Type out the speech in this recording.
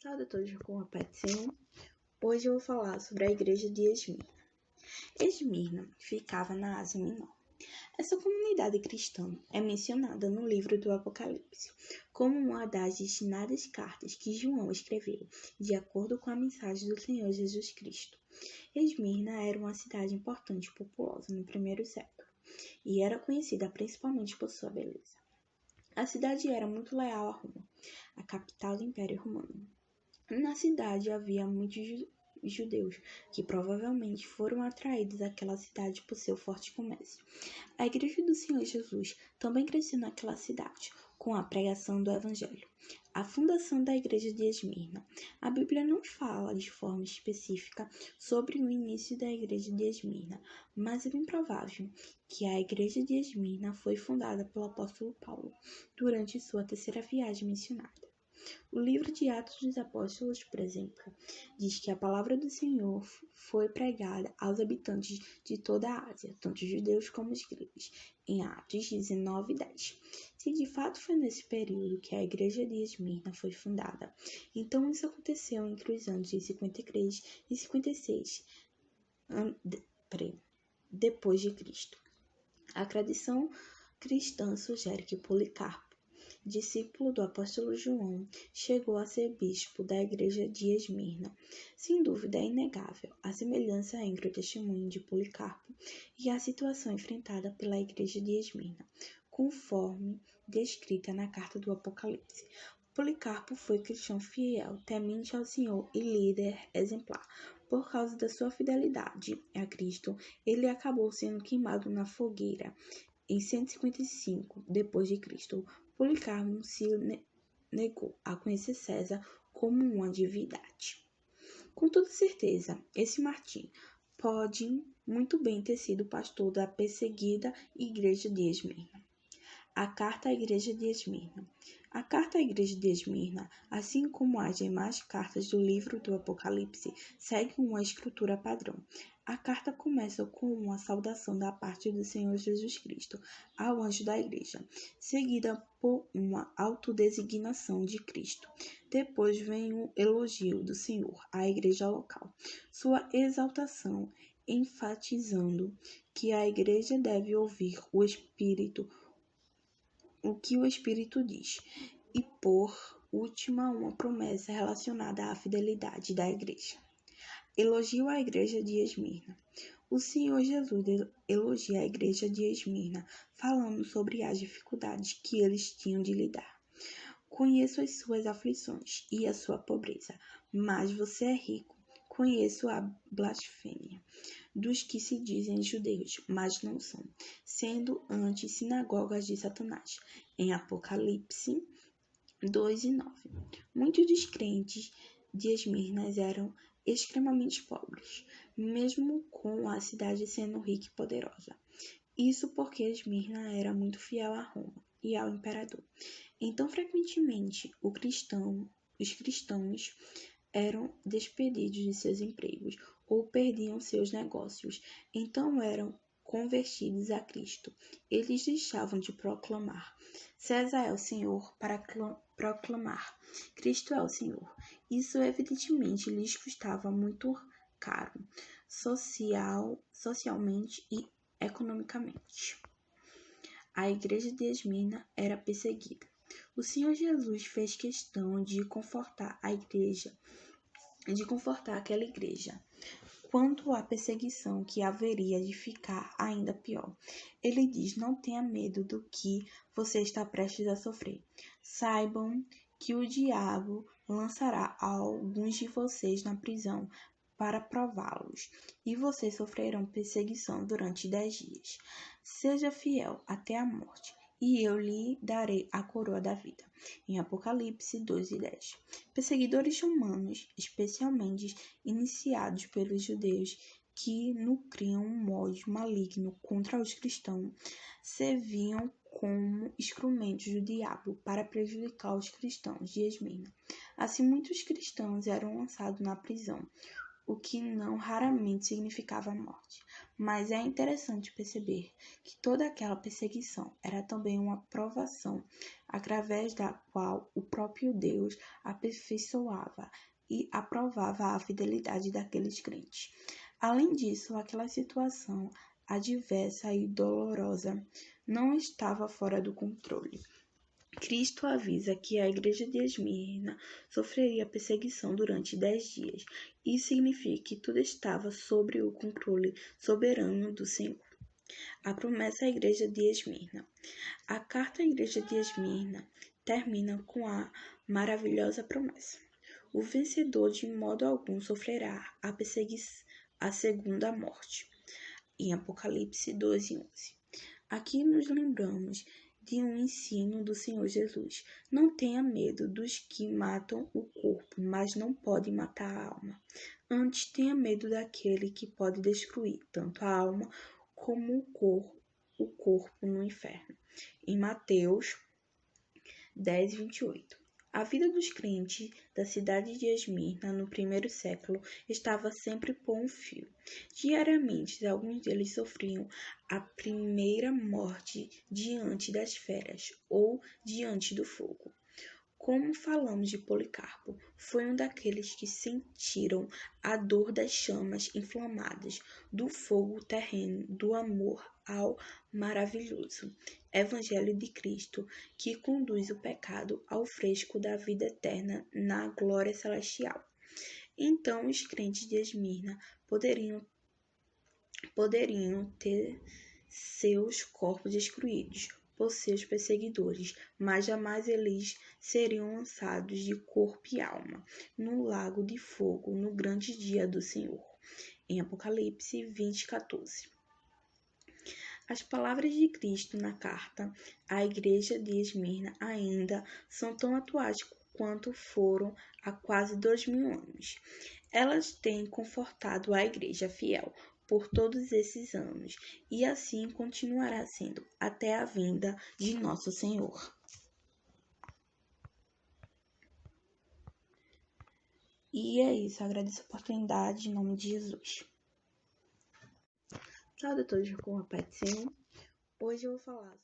Salve a todos com a paz do Senhor. Hoje eu vou falar sobre a igreja de Esmirna. Esmirna ficava na Ásia Menor. Essa comunidade cristã é mencionada no livro do Apocalipse como uma das destinadas cartas que João escreveu, de acordo com a mensagem do Senhor Jesus Cristo. Esmirna era uma cidade importante e populosa no primeiro século, e era conhecida principalmente por sua beleza. A cidade era muito leal a Roma, a capital do Império Romano. Na cidade havia muitos judeus que provavelmente foram atraídos àquela cidade por seu forte comércio. A igreja do Senhor Jesus também cresceu naquela cidade, com a pregação do Evangelho. A fundação da igreja de Esmirna. A Bíblia não fala de forma específica sobre o início da igreja de Esmirna, mas é bem provável que a igreja de Esmirna foi fundada pelo apóstolo Paulo durante sua terceira viagem missionária. O livro de Atos dos Apóstolos, por exemplo, diz que a palavra do Senhor foi pregada aos habitantes de toda a Ásia, tanto judeus como os gregos, em Atos 19:10. Se de fato foi nesse período que a igreja de Esmirna foi fundada, então isso aconteceu entre os anos de 53 e 56 depois de Cristo. A tradição cristã sugere que Policarpo, discípulo do apóstolo João, chegou a ser bispo da igreja de Esmirna. Sem dúvida, é inegável a semelhança entre o testemunho de Policarpo e a situação enfrentada pela igreja de Esmirna, conforme descrita na carta do Apocalipse. Policarpo foi cristão fiel, temente ao Senhor e líder exemplar. Por causa da sua fidelidade a Cristo, ele acabou sendo queimado na fogueira em 155 depois de Cristo. Policarpo se negou a conhecer César como uma divindade. Com toda certeza, esse Martim pode muito bem ter sido pastor da perseguida igreja de Esmirna. A carta à igreja de Esmirna. A carta à igreja de Esmirna, assim como as demais cartas do livro do Apocalipse, segue uma estrutura padrão. A carta começa com uma saudação da parte do Senhor Jesus Cristo ao anjo da igreja, seguida por uma autodesignação de Cristo. Depois vem o elogio do Senhor à igreja local, sua exaltação, enfatizando que a igreja deve ouvir o que o Espírito diz, e por última uma promessa relacionada à fidelidade da igreja. Elogio à igreja de Esmirna. O Senhor Jesus elogia a igreja de Esmirna, falando sobre as dificuldades que eles tinham de lidar. Conheço as suas aflições e a sua pobreza, mas você é rico. Conheço a blasfêmia dos que se dizem judeus, mas não são, sendo antes sinagogas de Satanás. Em Apocalipse 2:9. Muitos dos crentes de Esmirna eram extremamente pobres, mesmo com a cidade sendo rica e poderosa. Isso porque Esmirna era muito fiel a Roma e ao imperador. Então, frequentemente, os cristãos eram despedidos de seus empregos ou perdiam seus negócios, então eram convertidos a Cristo. Eles deixavam de proclamar César é o Senhor para proclamar Cristo é o Senhor. Isso evidentemente lhes custava muito caro, socialmente e economicamente. A igreja de Esmirna era perseguida. O Senhor Jesus fez questão de confortar aquela igreja quanto à perseguição que haveria de ficar ainda pior. Ele diz: não tenha medo do que você está prestes a sofrer. Saibam que o diabo lançará alguns de vocês na prisão para prová-los, e vocês sofrerão perseguição durante 10 dias. Seja fiel até a morte, e eu lhe darei a coroa da vida. Em Apocalipse 2:10. Perseguidores humanos, especialmente iniciados pelos judeus que nutriam um ódio maligno contra os cristãos, serviam como instrumentos do diabo para prejudicar os cristãos de Esmirna. Assim, muitos cristãos eram lançados na prisão, o que não raramente significava a morte. Mas é interessante perceber que toda aquela perseguição era também uma provação através da qual o próprio Deus aperfeiçoava e aprovava a fidelidade daqueles crentes. Além disso, aquela situação adversa e dolorosa não estava fora do controle. Cristo avisa que a igreja de Esmirna sofreria perseguição durante 10 dias. Isso significa que tudo estava sob o controle soberano do Senhor. A promessa à igreja de Esmirna. A carta à igreja de Esmirna termina com a maravilhosa promessa. O vencedor de modo algum sofrerá a segunda morte. Em Apocalipse 12:11. Aqui nos lembramos de um ensino do Senhor Jesus. Não tenha medo dos que matam o corpo, mas não podem matar a alma. Antes, tenha medo daquele que pode destruir tanto a alma como o corpo no inferno. Em Mateus 10:28. A vida dos crentes da cidade de Esmirna no primeiro século estava sempre por um fio. Diariamente, alguns deles sofriam a primeira morte diante das feras ou diante do fogo. Como falamos de Policarpo, foi um daqueles que sentiram a dor das chamas inflamadas, do fogo terreno, do amor ao maravilhoso Evangelho de Cristo, que conduz o pecado ao fresco da vida eterna na glória celestial. Então, os crentes de Esmirna poderiam ter seus corpos destruídos por seus perseguidores, mas jamais eles seriam lançados de corpo e alma no lago de fogo no grande dia do Senhor. Em Apocalipse 20:14. As palavras de Cristo na carta à igreja de Esmirna ainda são tão atuais quanto foram há quase 2000 anos. Elas têm confortado a igreja fiel por todos esses anos, e assim continuará sendo até a vinda de nosso Senhor. E é isso, agradeço a oportunidade em nome de Jesus. Salve a todos com a paz do Senhor. Hoje eu vou falar